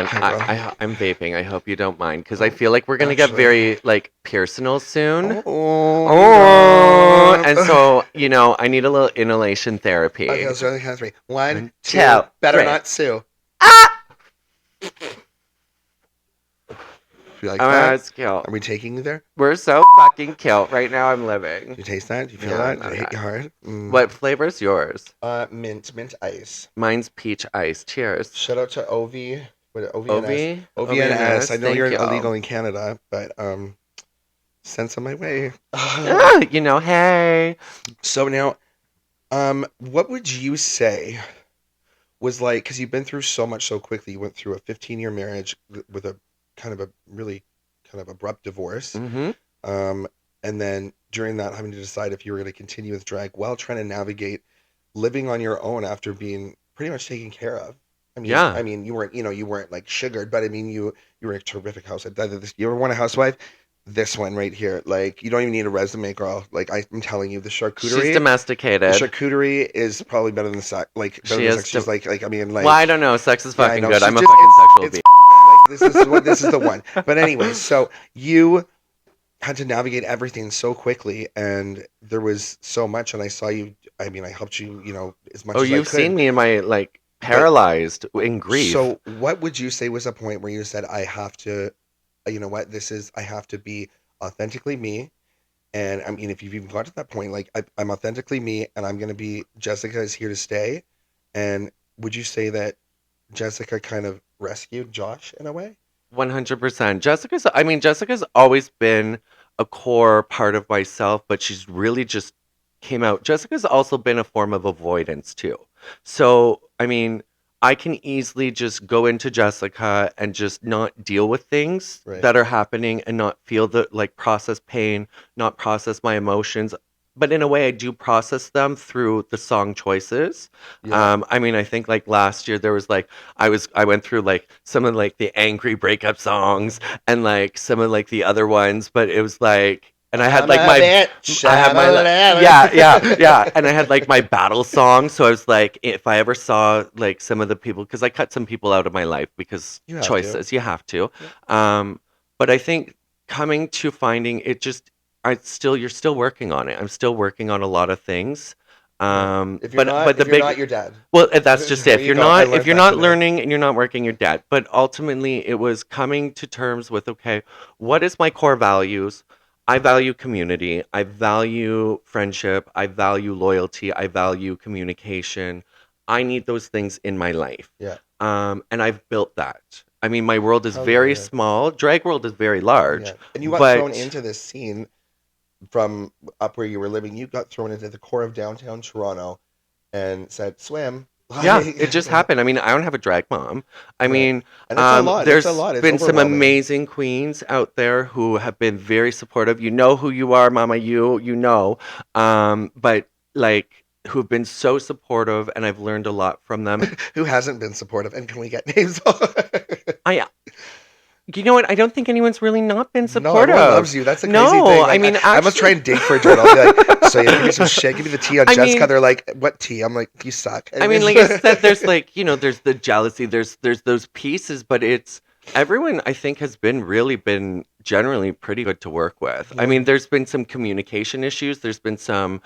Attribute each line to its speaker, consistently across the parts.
Speaker 1: Okay, well,
Speaker 2: I'm vaping. I hope you don't mind because I feel like we're gonna get very like Piersonal soon.
Speaker 1: oh
Speaker 2: Oh, and
Speaker 1: no.
Speaker 2: so I need a little inhalation
Speaker 1: Okay,
Speaker 2: therapy.
Speaker 1: let's go to the count of three. One,
Speaker 2: One,
Speaker 1: two,
Speaker 2: two,
Speaker 1: better
Speaker 2: three.
Speaker 1: not sue.
Speaker 2: Ah!
Speaker 1: You like
Speaker 2: Oh my God,
Speaker 1: that?
Speaker 2: it's cute.
Speaker 1: Are we taking you there?
Speaker 2: We're so fucking cute right now. I'm
Speaker 1: Do
Speaker 2: living.
Speaker 1: you taste that? Do you feel
Speaker 2: Yeah, I
Speaker 1: that? Did
Speaker 2: love
Speaker 1: it hit
Speaker 2: that.
Speaker 1: you hard?
Speaker 2: What flavor's yours?
Speaker 1: Mint ice.
Speaker 2: Mine's peach ice. Cheers.
Speaker 1: Shout out to OV, what OVNS,
Speaker 2: Ovi,
Speaker 1: OVNS. I
Speaker 2: OVNS.
Speaker 1: know you're
Speaker 2: Thank you.
Speaker 1: illegal in Canada, but send some my way.
Speaker 2: Ah, hey.
Speaker 1: So now, what would you say was like? Because you've been through so much so quickly. You went through a 15-year marriage with a kind of a really kind of abrupt divorce.
Speaker 2: Mm-hmm.
Speaker 1: Um, and then during that, having to decide if you were going to continue with drag while trying to navigate living on your own after being pretty much taken care of.
Speaker 2: Yeah.
Speaker 1: I mean, you weren't like sugared, but I mean, you were a terrific housewife. You ever want a housewife? This one right here, like you don't even need a resume, girl. Like I'm telling you,
Speaker 2: She's
Speaker 1: the
Speaker 2: domesticated.
Speaker 1: charcuterie is probably better than sex. Like better
Speaker 2: She
Speaker 1: than
Speaker 2: is.
Speaker 1: sex. She's like I mean,
Speaker 2: Well, I
Speaker 1: like
Speaker 2: don't know. Sex is
Speaker 1: yeah, I
Speaker 2: fucking
Speaker 1: know.
Speaker 2: good.
Speaker 1: She's
Speaker 2: I'm a
Speaker 1: just
Speaker 2: fucking sexual
Speaker 1: it's
Speaker 2: being.
Speaker 1: like this is the one. But anyway, so you had to navigate everything so quickly and there was so much and I saw you I mean I helped you as much
Speaker 2: Oh,
Speaker 1: as I
Speaker 2: you've seen
Speaker 1: could
Speaker 2: me in my like
Speaker 1: but
Speaker 2: paralyzed in grief.
Speaker 1: so what would you say was a point where you said I have to you know what I have to be authentically me and I mean if you've even got to that point like I'm authentically me and I'm going to be Jessyca is here to stay and would you say that Jessyca kind of rescued Josh in a way?
Speaker 2: 100%. Jessica's always been a core part of myself, but she's really just came out. Jessica's also been a form of avoidance too. So, I can easily just go into Jessica and just not deal with things
Speaker 1: Right.
Speaker 2: that are happening and not feel the like process pain, not process my emotions. But in a way, I do process them through the song choices.
Speaker 1: Yeah.
Speaker 2: I think like last year there was like I went through like some of like the angry breakup songs and like some of like the other ones, but it was like and I had
Speaker 1: I'm
Speaker 2: like
Speaker 1: a
Speaker 2: my
Speaker 1: bitch.
Speaker 2: I had
Speaker 1: I'm
Speaker 2: my
Speaker 1: a letter.
Speaker 2: yeah, and I had like my battle song, so I was like if I ever saw like some of the people because I cut some people out of my life because
Speaker 1: You have to.
Speaker 2: choices, you have to.
Speaker 1: Yeah.
Speaker 2: But I think coming to finding it just you're still working on it. I'm still working on a lot of things.
Speaker 1: Yeah.
Speaker 2: But the
Speaker 1: If you're
Speaker 2: big
Speaker 1: not, you're dead.
Speaker 2: well, that's just it.
Speaker 1: There you go. I
Speaker 2: If
Speaker 1: learned
Speaker 2: you're
Speaker 1: that
Speaker 2: not
Speaker 1: today.
Speaker 2: learning and you're not working, you're dead. But ultimately, it was coming to terms with, okay, what is my core values? I value community. I value friendship. I value loyalty. I value communication. I need those things in my life.
Speaker 1: Yeah.
Speaker 2: And I've built that. I mean, my world is
Speaker 1: Hell
Speaker 2: very
Speaker 1: yeah.
Speaker 2: small. Drag world is very large,
Speaker 1: Yeah. And you got thrown
Speaker 2: but
Speaker 1: into this scene from up where you were living. You got thrown into the core of downtown Toronto and said, swim.
Speaker 2: yeah,
Speaker 1: Like,
Speaker 2: it just happened. I mean, I don't have a drag mom. I
Speaker 1: right.
Speaker 2: mean,
Speaker 1: And it's a lot. It's a
Speaker 2: there's
Speaker 1: lot. It's
Speaker 2: been some
Speaker 1: overwhelming.
Speaker 2: amazing queens out there who have been very supportive. You know who you are, Mama. You know. But like who've been so supportive, and I've learned a lot from them.
Speaker 1: Who hasn't been supportive? And can we get names?
Speaker 2: I, you know what? I don't think anyone's really not been
Speaker 1: No, everyone
Speaker 2: supportive.
Speaker 1: loves you. That's the crazy
Speaker 2: No,
Speaker 1: thing.
Speaker 2: I
Speaker 1: Like,
Speaker 2: mean
Speaker 1: I must try
Speaker 2: actually,
Speaker 1: and dig for a joke. I'll be like, so yeah, give me some shit. Give me the tea on
Speaker 2: I
Speaker 1: Jessica.
Speaker 2: mean,
Speaker 1: They're like, what tea? I'm like, you suck.
Speaker 2: I mean, like I said, there's like, there's the jealousy, there's those pieces, but it's everyone I think has been generally pretty good to work with. I
Speaker 1: Yeah.
Speaker 2: mean, there's been some communication issues, there's been some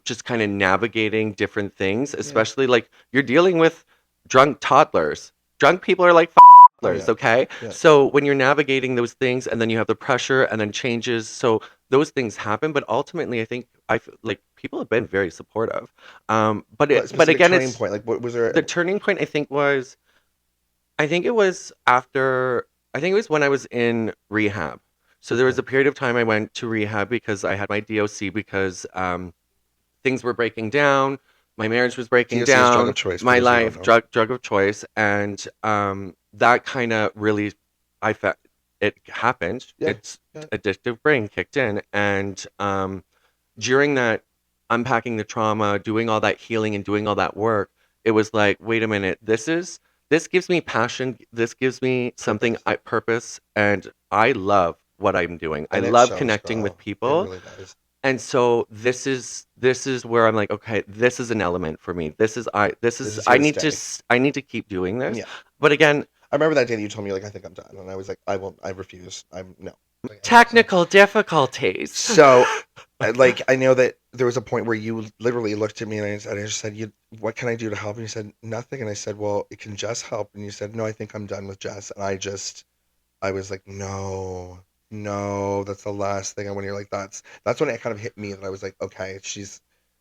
Speaker 2: just kind of navigating different things,
Speaker 1: Yeah.
Speaker 2: especially like you're dealing with drunk toddlers. Drunk people are like
Speaker 1: Oh
Speaker 2: toddlers,
Speaker 1: yeah.
Speaker 2: okay?
Speaker 1: Yeah.
Speaker 2: So when you're navigating those things and then you have the pressure and then changes, so those things happen, but ultimately I think like people have been very supportive.
Speaker 1: What
Speaker 2: But
Speaker 1: specific
Speaker 2: again,
Speaker 1: turning
Speaker 2: it's
Speaker 1: point? Like, what was there?
Speaker 2: the turning point. I think it was after. I think it was when I was in rehab. So there was
Speaker 1: Okay.
Speaker 2: a period of time I went to rehab because I had my DOC because things were breaking down. My marriage was breaking
Speaker 1: DOC is drug
Speaker 2: down.
Speaker 1: of choice for
Speaker 2: My
Speaker 1: those who don't
Speaker 2: life,
Speaker 1: know.
Speaker 2: drug of choice, and that kind of really, I felt it happened.
Speaker 1: Yeah.
Speaker 2: It's
Speaker 1: Yeah.
Speaker 2: addictive brain kicked in, and during that unpacking the trauma, doing all that healing and doing all that work, it was like, wait a minute, this gives me passion. This gives me something
Speaker 1: Purpose.
Speaker 2: I purpose, and I love what I'm doing. I
Speaker 1: And it
Speaker 2: love
Speaker 1: shows,
Speaker 2: connecting with
Speaker 1: girl. It
Speaker 2: people.
Speaker 1: really does.
Speaker 2: And so this is where I'm like, okay, this is an element for me.
Speaker 1: This is here to stay.
Speaker 2: I need to keep doing this.
Speaker 1: Yeah.
Speaker 2: But again,
Speaker 1: I remember that day that you told me like I think I'm done, and I was like I won't. I refuse. I'm no. Like I'm not done.
Speaker 2: Technical difficulties.
Speaker 1: So, like I know that there was a point where you literally looked at me and I just said, "You, what can I do to help?" And you said nothing, and I said, "Well, it can just help." And you said, "No, I think I'm done with Jess." And I was like, "No, no, that's the last thing." And when you're like, that's when it kind of hit me that I was like, "Okay,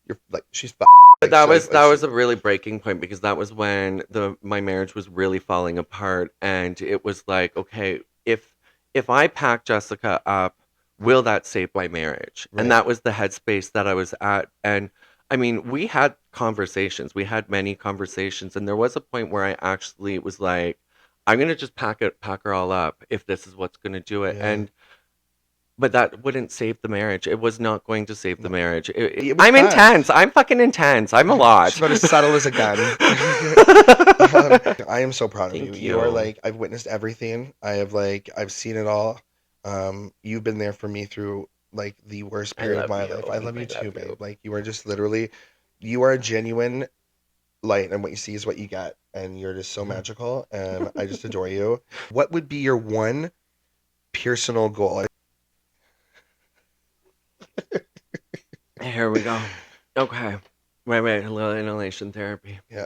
Speaker 1: you're like she's
Speaker 2: But
Speaker 1: like she
Speaker 2: that
Speaker 1: like she
Speaker 2: was a really breaking point because that was when the my marriage was really falling apart, and it was like, okay, if I pack Jessica up, will that save my marriage? And
Speaker 1: right,
Speaker 2: that was the headspace that I was at. And I mean, we had conversations, we had many conversations, and there was a point where I actually was like, I'm gonna just pack her all up if this is what's gonna do it.
Speaker 1: yeah,
Speaker 2: And but that wouldn't save the marriage. It was not going to save the
Speaker 1: no,
Speaker 2: marriage.
Speaker 1: it was
Speaker 2: I'm intense.
Speaker 1: best."
Speaker 2: I'm fucking intense. I'm a
Speaker 1: She's
Speaker 2: lot.
Speaker 1: about as subtle as a gun. I am so proud of you.
Speaker 2: Thank
Speaker 1: You are
Speaker 2: you.
Speaker 1: like I've witnessed everything. I've seen it all. You've been there for me through like the worst
Speaker 2: I
Speaker 1: period of
Speaker 2: love
Speaker 1: my
Speaker 2: you.
Speaker 1: life. I love you
Speaker 2: I love
Speaker 1: too, babe.
Speaker 2: you.
Speaker 1: Like you are just literally, you are a genuine light, and what you see is what you get, and you're just so magical, and I just adore you. What would be your one personal goal?
Speaker 2: Here we go. Okay. Wait. A little inhalation therapy.
Speaker 1: Yeah,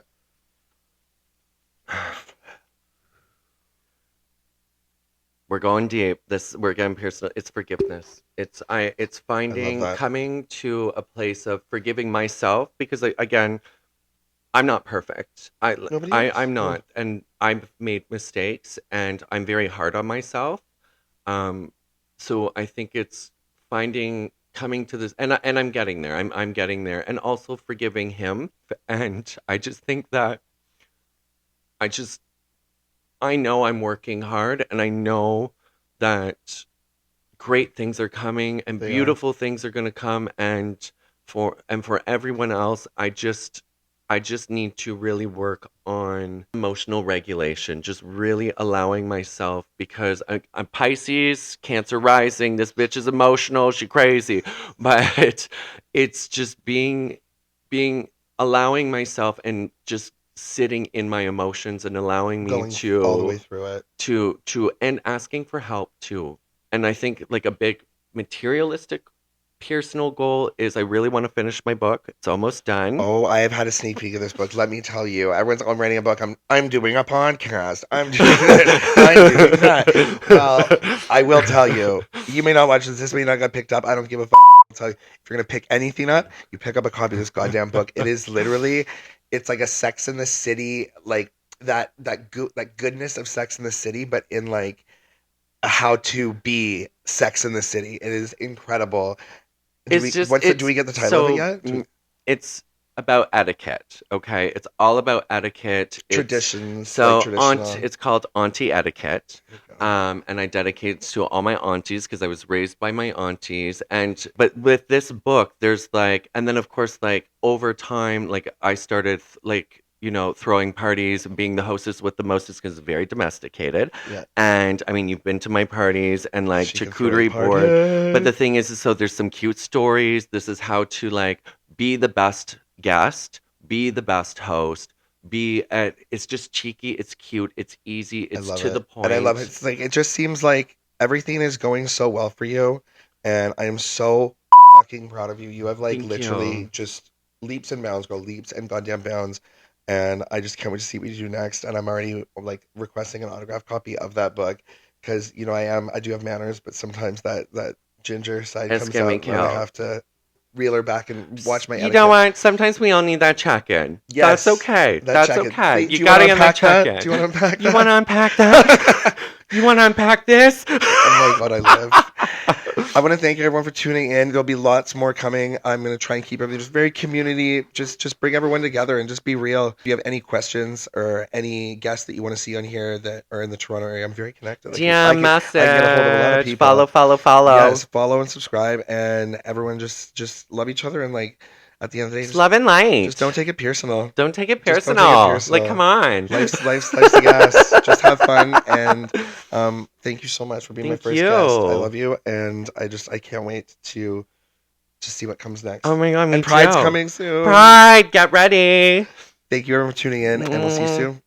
Speaker 2: We're going deep. We're getting personal. It's forgiveness. It's
Speaker 1: I love
Speaker 2: finding
Speaker 1: that.
Speaker 2: coming to a place of forgiving myself because again, I'm not perfect.
Speaker 1: Nobody is.
Speaker 2: I'm
Speaker 1: No.
Speaker 2: not, and I've made mistakes, and I'm very hard on myself. Um, so I think it's finding coming to this, and I'm getting there. I'm getting there, and also forgiving him. And I just think that I just I know I'm working hard, and I know that great things are coming, and
Speaker 1: They are.
Speaker 2: beautiful things are going to come, and for everyone else, I just need to really work on emotional regulation, just really allowing myself because I'm Pisces, Cancer rising. This bitch is emotional. She crazy, but it's just being allowing myself and just sitting in my emotions and allowing me
Speaker 1: Going all the way through it.
Speaker 2: to and asking for help too. And I think like a big materialistic personal goal is I really want to finish my book. It's almost done.
Speaker 1: Oh, I have had a sneak peek of this book. Let me tell you, everyone's I'm writing a book. I'm doing a podcast. I'm doing this. I'm doing that. Well, I will tell you. You may not watch this. This may not get picked up. I don't give a fuck. I'll tell you. If you're gonna pick anything up, you pick up a copy of this goddamn book. It is literally, it's like a Sex in the City, like that goodness of Sex in the City, but in like how to be Sex in the City. It is incredible.
Speaker 2: It's just
Speaker 1: Do we get the title of it
Speaker 2: so
Speaker 1: yet?
Speaker 2: it's about etiquette, okay? It's all about etiquette. It's
Speaker 1: Traditions, like
Speaker 2: so
Speaker 1: traditional.
Speaker 2: it's called Auntie Etiquette.
Speaker 1: There you go.
Speaker 2: And I dedicate it to all my aunties because I was raised by my aunties. And but with this book, there's like, and then of course, like over time, like I started like throwing parties and being the hostess with the mostest because it's very domesticated.
Speaker 1: Yeah,
Speaker 2: And I mean, you've been to my parties and like
Speaker 1: she can throw a
Speaker 2: charcuterie board, but
Speaker 1: party.
Speaker 2: the thing is so there's some cute stories. This is how to like be the best guest, be the best host, it's just cheeky, it's cute, it's easy,
Speaker 1: I
Speaker 2: it's
Speaker 1: love
Speaker 2: to the
Speaker 1: it, and I love it.
Speaker 2: point.
Speaker 1: It's like it just seems like everything is going so well for you, and I am so fucking proud of you. You have like
Speaker 2: Thank
Speaker 1: literally
Speaker 2: you.
Speaker 1: just leaps and bounds, girl, leaps and goddamn bounds. And I just can't wait to see what you do next. And I'm already like requesting an autograph copy of that book because I do have manners, but sometimes that ginger side
Speaker 2: It's
Speaker 1: comes
Speaker 2: gonna be
Speaker 1: out, and I
Speaker 2: cute.
Speaker 1: have to reel her back and watch my
Speaker 2: You know
Speaker 1: etiquette.
Speaker 2: what? Sometimes we all need that check-in. That's
Speaker 1: Yes,
Speaker 2: okay.
Speaker 1: that
Speaker 2: That's
Speaker 1: check it.
Speaker 2: okay.
Speaker 1: Do
Speaker 2: You
Speaker 1: you want
Speaker 2: gotta
Speaker 1: to
Speaker 2: get that
Speaker 1: unpack that?
Speaker 2: check-in.
Speaker 1: Do you want to unpack
Speaker 2: You want
Speaker 1: that?
Speaker 2: to unpack that? You want to unpack this?
Speaker 1: Oh my god, I live. I want to thank everyone for tuning in. There'll be lots more coming. I'm gonna try and keep everything just very community. Just bring everyone together and just be real. If you have any questions or any guests that you want to see on here that are in the Toronto area, I'm very connected.
Speaker 2: DM
Speaker 1: I can get a hold of a lot of
Speaker 2: message.
Speaker 1: people.
Speaker 2: Follow.
Speaker 1: Yes, follow and subscribe, and everyone just love each other, and like at the end of the day,
Speaker 2: Just love and
Speaker 1: just don't
Speaker 2: light.
Speaker 1: take it personal.
Speaker 2: Don't take it
Speaker 1: Just don't take it
Speaker 2: personal. Like, come
Speaker 1: personal.
Speaker 2: on.
Speaker 1: Life's a gas. Just have fun, and thank you so much for being my
Speaker 2: Thank
Speaker 1: first guest. I
Speaker 2: you.
Speaker 1: love you, and I can't wait to see what comes
Speaker 2: Oh
Speaker 1: next.
Speaker 2: my god, me
Speaker 1: And Pride's
Speaker 2: too.
Speaker 1: coming soon.
Speaker 2: Pride, get ready.
Speaker 1: Thank you everyone for tuning in, and we'll see you
Speaker 2: Mm.
Speaker 1: soon.